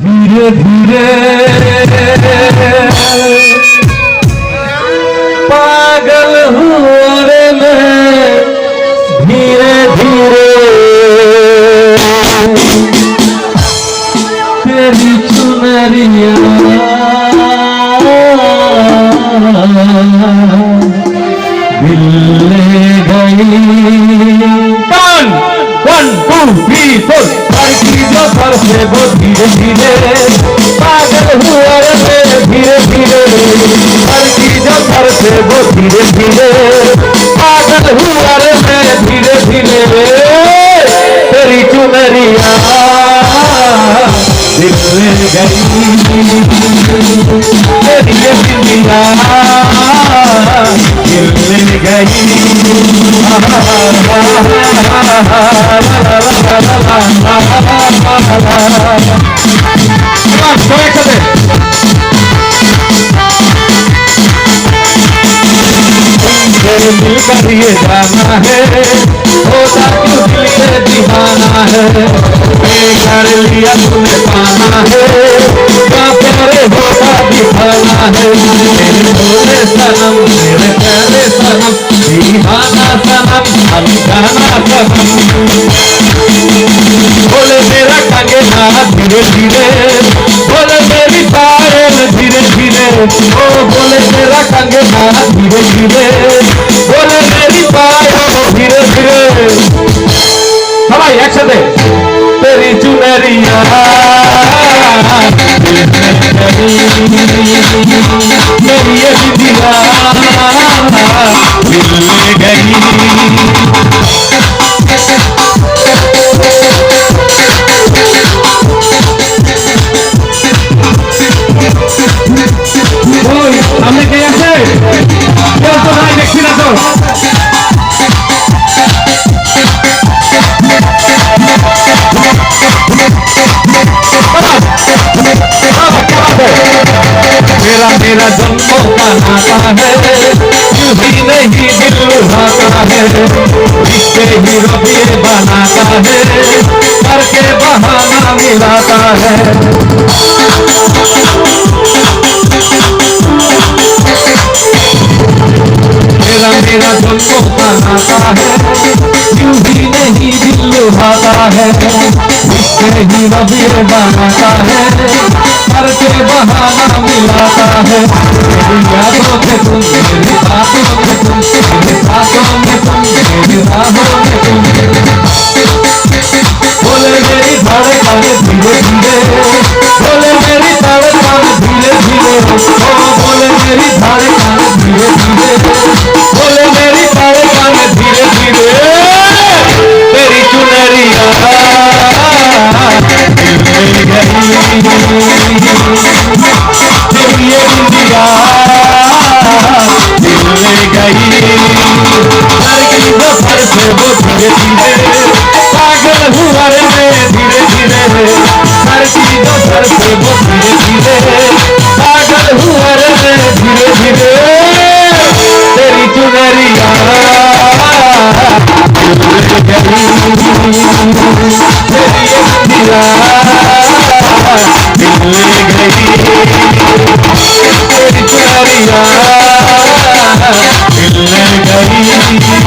धीरे धीरे पागल हुआ रे मैं धीरे धीरे तेरी चुनरिया दिल ले गई। 1 2 3 4 घर से वो धीरे धीरे पागल हुआ रे धीरे धीरे घर की जो घर से वो धीरे धीरे पागल हुआ रे धीरे धीरे तेरी चुनरिया दिल ले गई तेरी चुनरिया दिल ले गई। मिलकर ये जाना है होता क्यों दिल से दीवाना है कर लिया तूने पाना है क्या प्यारे होता दिखाना है मेरे बोले सनम मेरे प्यारे सनम दीवाना सनम अनजाना सनम बोले मेरा कंगना धीरे धीरे बोले मेरी पायल धीरे धीरे ओ बोले मेरा कंगना धीरे धीरे बोले मेरी पायल धीरे धीरे सबाई একসাথে तेरी चुनरिया मेरी ये दिया दिल ले गई। हमने কে আছে কেউ তো নাই দেখছি না তো मेरा मेरा जन्मों का नाता है यूं ही नहीं दिल लुभाता है रिश्ते ही रबिए बनाता है करके बहाना मिलाता है। मेरा मेरा जन्मों का नाता है यूं ही नहीं दिल लुभाता है रिश्ते ही रबिए बनाता है करके बहाना मिलाता है। मेरी यादों में तुम मेरी बातों में तुम मेरी बातों में तुम मेरी राहों में तुम बोले मेरी धड़कन धीरे धीरे बोले मेरी धड़कन धीरे धीरे ओ बोले मेरी धड़कन धीरे धीरे बोले मेरी धड़कन धीरे धीरे तेरी चुनरिया दिल ले गई तेरी ये दुनिया दिल ले गई। घर की वो घर से वो धीरे धीरे पागल हुआ रे धीरे धीरे घर की वो घर से वो धीरे धीरे पागल हुआ रे धीरे धीरे तेरी चुनरिया दिल ले गई तेरी ये दुनिया दिल ले गई तेरी चुनरिया दिल ले गई।